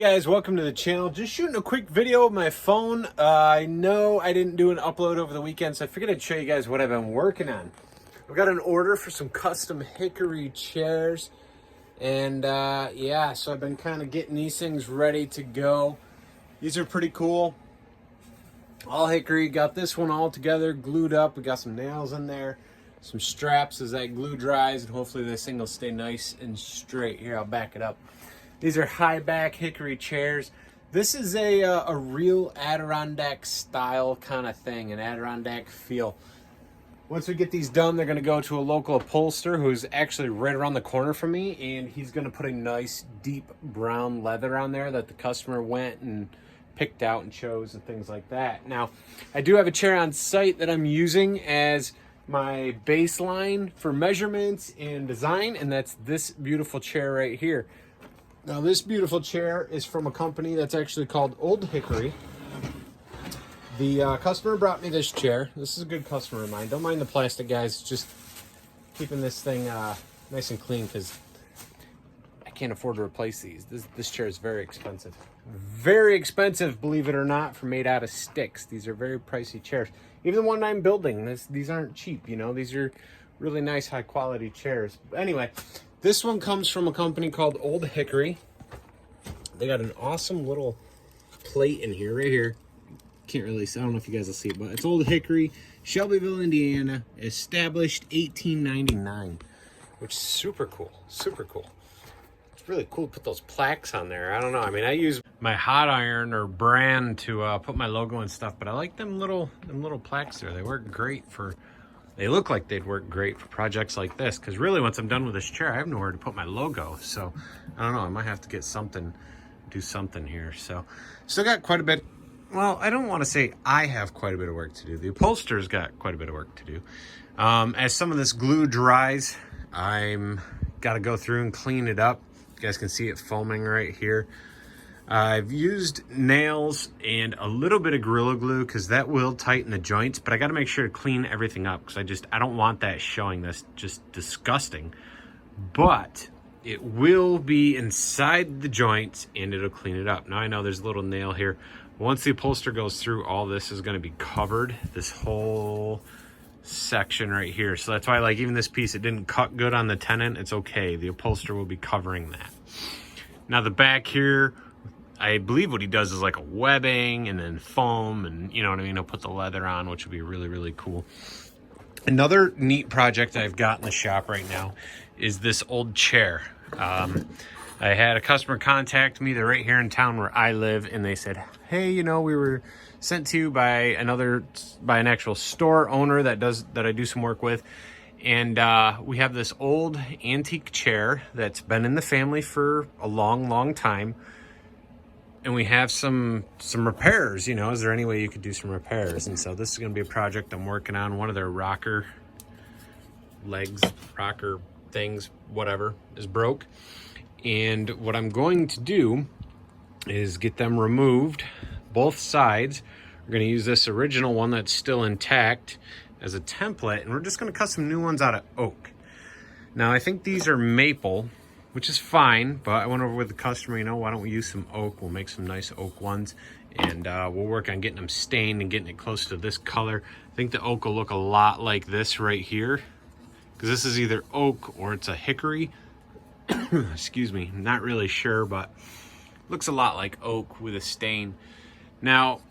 Guys, welcome to the channel. Just shooting a quick video with my phone. I know I didn't do an upload over the weekend, so I figured I'd show you guys what I've been working on. I've got an order for some custom hickory chairs, and yeah, so I've been kind of getting these things ready to go. These are pretty cool. All hickory. Got this one all together, glued up. We got some nails in there, some straps as that glue dries, and hopefully this thing will stay nice and straight. Here, I'll back it up. These are high back hickory chairs. This is a real Adirondack style kind of thing, an Adirondack feel. Once we get these done, they're gonna go to a local upholsterer who's actually right around the corner from me, and he's gonna put a nice deep brown leather on there that the customer went and picked out and chose and things like that. Now, I do have a chair on site that I'm using as my baseline for measurements and design, and that's this beautiful chair right here. Now, this beautiful chair is from a company that's actually called Old Hickory. The customer brought me this chair. This is a good customer of mine. Don't mind the plastic, guys. Just keeping this thing nice and clean because I can't afford to replace these. This chair is very expensive. Very expensive, believe it or not, for made out of sticks. These are very pricey chairs. Even the one I'm building, these aren't cheap, you know. These are really nice, high-quality chairs. But anyway, this one comes from a company called Old Hickory. They got an awesome little plate in here, right here. Can't really see, I don't know if you guys will see it, but it's Old Hickory, Shelbyville, Indiana, established 1899, which is super cool, super cool. It's really cool to put those plaques on there. I don't know, I mean, I use my hot iron or brand to put my logo and stuff, but I like them little plaques there. They work great for, they look like they'd work great for projects like this, because really once I'm done with this chair, I have nowhere to put my logo. So I don't know, I might have to get something, do something here. So still got quite a bit. Well, I don't want to say I have quite a bit of work to do. The upholsterer's got quite a bit of work to do. As some of this glue dries, I'm got to go through and clean it up. You guys can see it foaming right here. I've used nails and a little bit of Gorilla Glue because that will tighten the joints, but I got to make sure to clean everything up because I don't want that showing. That's just disgusting. But it will be inside the joints and it'll clean it up. Now I know there's a little nail here. Once the upholsterer goes through, all this is going to be covered, this whole section right here. So that's why, like, even this piece, it didn't cut good on the tenon. It's okay. The upholsterer will be covering that. Now the back here, I believe what he does is like a webbing and then foam, and you know what I mean? He'll put the leather on, which will be really, really cool. Another neat project I've got in the shop right now is this old chair. I had a customer contact me. They're right here in town where I live, and they said, hey, you know, we were sent to you by an actual store owner that I do some work with. And we have this old antique chair that's been in the family for a long, long time. And we have some repairs, you know, is there any way you could do some repairs? And so this is going to be a project I'm working on. One of their rocker legs, rocker things, whatever, is broke. And what I'm going to do is get them removed, both sides. We're going to use this original one that's still intact as a template, and we're just going to cut some new ones out of oak. Now, I think these are maple, which is fine, but I went over with the customer, you know, why don't we use some oak? We'll make some nice oak ones, and we'll work on getting them stained and getting it close to this color. I think the oak will look a lot like this right here, because this is either oak or it's a hickory. Excuse me, I'm not really sure, but looks a lot like oak with a stain. Now,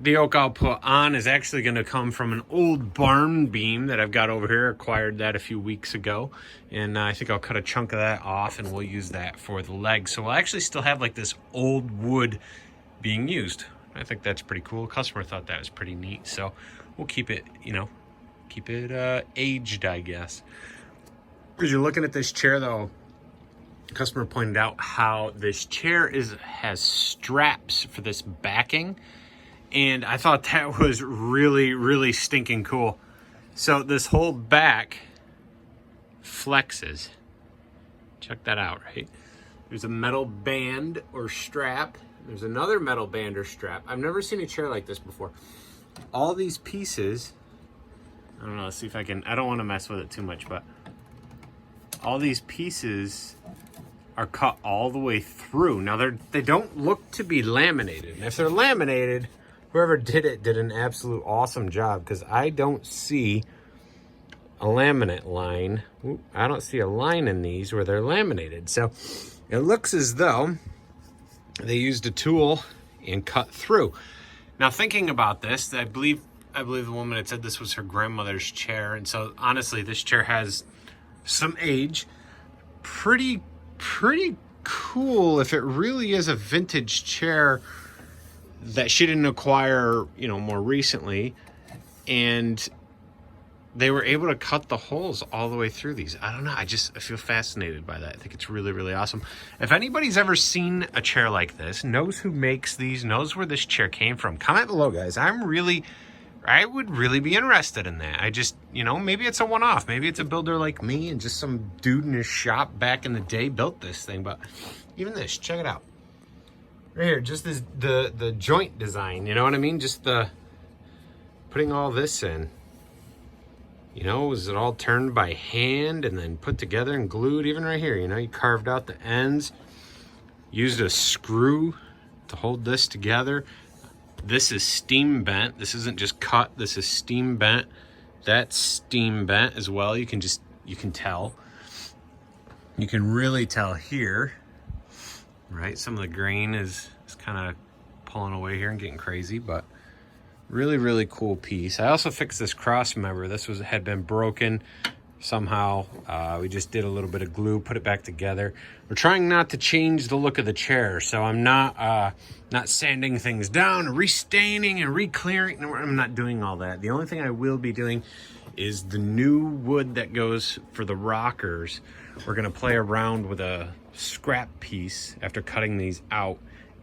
the oak I'll put on is actually going to come from an old barn beam that I've got over here. Acquired that a few weeks ago, and I think I'll cut a chunk of that off and we'll use that for the legs. So we'll actually still have like this old wood being used. I think that's pretty cool. Customer thought that was pretty neat, so we'll keep it, you know, keep it aged, I guess. As you're looking at this chair though, the customer pointed out how this chair has straps for this backing. And I thought that was really, really stinking cool. So this whole back flexes. Check that out, right? There's a metal band or strap. There's another metal band or strap. I've never seen a chair like this before. All these pieces, I don't know, let's see if I can, I don't want to mess with it too much, but all these pieces are cut all the way through. Now they don't look to be laminated. And if they're laminated, whoever did it did an absolute awesome job, because I don't see a laminate line. I don't see a line in these where they're laminated. So it looks as though they used a tool and cut through. Now thinking about this, I believe the woman had said this was her grandmother's chair, and so honestly this chair has some age. Pretty cool if it really is a vintage chair that she didn't acquire, you know, more recently, and they were able to cut the holes all the way through these. I don't know, I feel fascinated by that. I think it's really awesome. If anybody's ever seen a chair like this, knows who makes these, knows where this chair came from, comment below, guys. I would really be interested in that. You know, maybe it's a one-off. Maybe it's a builder like me and just some dude in his shop back in the day built this thing. But even this, check it out. Right here, just this, the joint design, you know what I mean? Just the putting all this in. You know, was it all turned by hand and then put together and glued? Even right here, you know, you carved out the ends, used a screw to hold this together. This is steam bent. This isn't just cut. This is steam bent. That's steam bent as well. You can tell. You can really tell here, right? Some of the grain is kind of pulling away here and getting crazy, but really cool piece. I also fixed this cross member. This had been broken somehow. We just did a little bit of glue, put it back together. We're trying not to change the look of the chair, so I'm not sanding things down, restaining and re-clearing. No, I'm not doing all that. The only thing I will be doing is the new wood that goes for the rockers. We're gonna play around with a scrap piece after cutting these out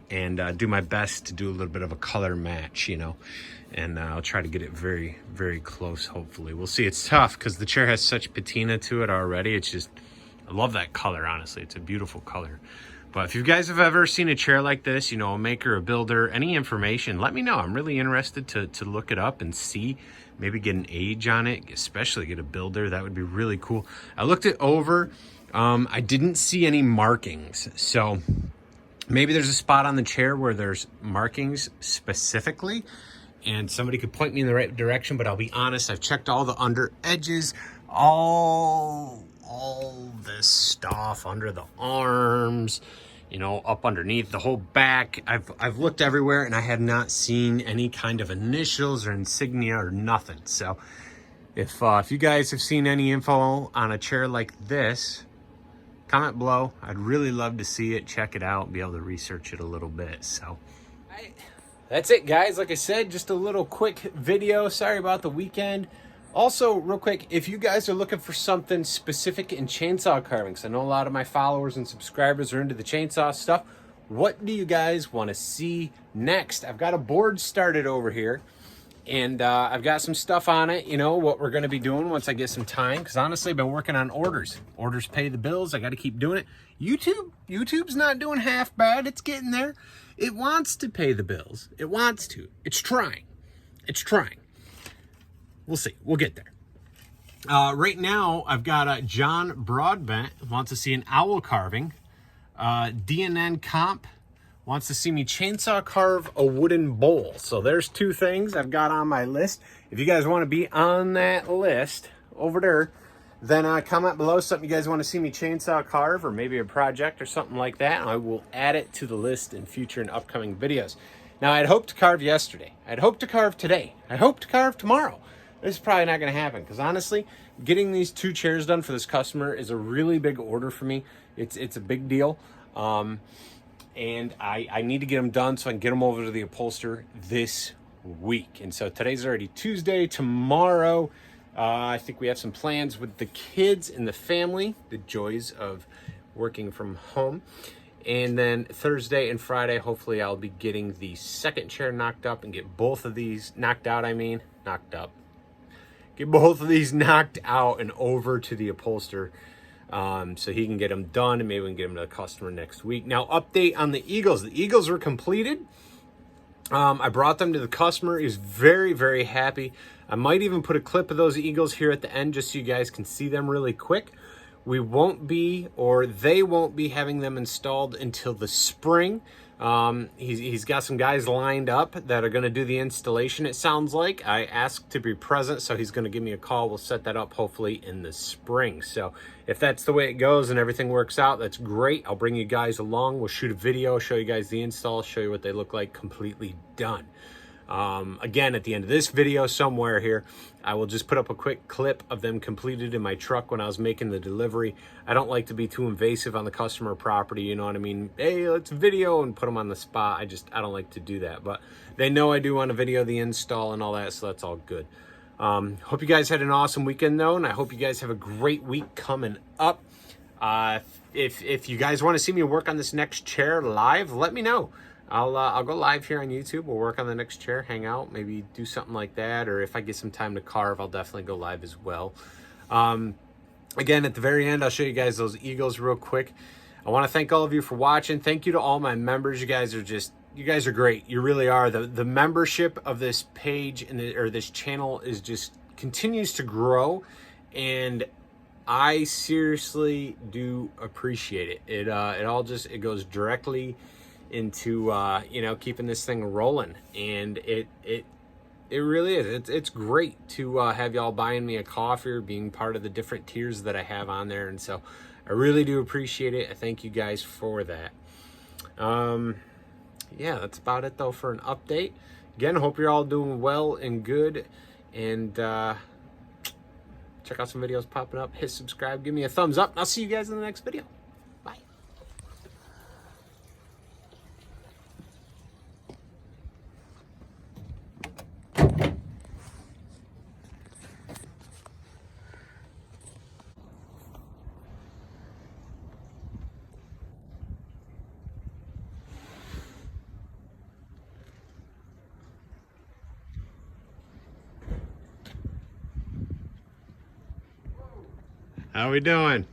and do my best to do a little bit of a color match, you know, and I'll try to get it very close. Hopefully we'll see. It's tough because the chair has such patina to it already. It's just, I love that color. Honestly, it's a beautiful color. But if you guys have ever seen a chair like this, you know, a maker, a builder, any information, let me know. I'm really interested to look it up and see, maybe get an age on it, especially get a builder. That would be really cool. I looked it over. I didn't see any markings, so maybe there's a spot on the chair where there's markings specifically and somebody could point me in the right direction, but I'll be honest, I've checked all the under edges, all this stuff under the arms, you know, up underneath the whole back. I've looked everywhere and I have not seen any kind of initials or insignia or nothing. So if you guys have seen any info on a chair like this, comment below. I'd really love to see it, check it out, be able to research it a little bit. So that's it, guys. Like I said, just a little quick video. Sorry about the weekend. Also, real quick, if you guys are looking for something specific in chainsaw carvings, I know a lot of my followers and subscribers are into the chainsaw stuff. What do you guys want to see next? I've got a board started over here, and I've got some stuff on it, you know, what we're going to be doing once I get some time, because honestly, I've been working on orders. Orders pay the bills. I got to keep doing it. YouTube's not doing half bad. It's getting there. It wants to pay the bills. It wants to. It's trying. We'll see. We'll get there. Right now, I've got John Broadbent wants to see an owl carving. DNN Comp wants to see me chainsaw carve a wooden bowl. So there's two things I've got on my list. If you guys want to be on that list over there, then comment below something you guys want to see me chainsaw carve, or maybe a project or something like that, and I will add it to the list in future and upcoming videos. Now, I'd hoped to carve yesterday. I'd hoped to carve today. I hope to carve tomorrow. This is probably not going to happen, because honestly, getting these two chairs done for this customer is a really big order for me. It's a big deal. And I need to get them done so I can get them over to the upholster this week. And so today's already Tuesday. Tomorrow, I think we have some plans with the kids and the family, the joys of working from home. And then Thursday and Friday, hopefully I'll be getting the second chair knocked up and get both of these knocked out, knocked up. Get both of these knocked out and over to the upholster, so he can get them done, and maybe we can get them to the customer next week. Now, update on the Eagles. The Eagles were completed. I brought them to the customer. He was very happy. I might even put a clip of those Eagles here at the end just so you guys can see them really quick. We won't be, or they won't be, having them installed until the spring. He's got some guys lined up that are going to do the installation, it sounds like. I asked to be present, so he's going to give me a call. We'll set that up hopefully in the spring. So if that's the way it goes and everything works out, that's great. I'll bring you guys along. We'll shoot a video, show you guys the install, show you what they look like completely done. Again, at the end of this video somewhere here, I will just put up a quick clip of them completed in my truck when I was making the delivery. I don't like to be too invasive on the customer property, you know what I mean? Hey, let's video and put them on the spot. I don't like to do that, but they know I do want to video the install and all that, so that's all good. Hope you guys had an awesome weekend though, and I hope you guys have a great week coming up. If you guys want to see me work on this next chair live, let me know. I'll go live here on YouTube. We'll work on the next chair, hang out, maybe do something like that. Or if I get some time to carve, I'll definitely go live as well. Again, at the very end, I'll show you guys those eagles real quick. I want to thank all of you for watching. Thank you to all my members. You guys are great. You really are. The membership of this page or this channel is just continues to grow, and I seriously do appreciate it. It goes directly into keeping this thing rolling, and it really is. It's great to have y'all buying me a coffee or being part of the different tiers that I have on there, and so I really do appreciate it. I thank you guys for that. Yeah, that's about it though for an update. Again, hope you're all doing well and good, and check out some videos popping up. Hit subscribe, give me a thumbs up, and I'll see you guys in the next video. Bye. How we doing?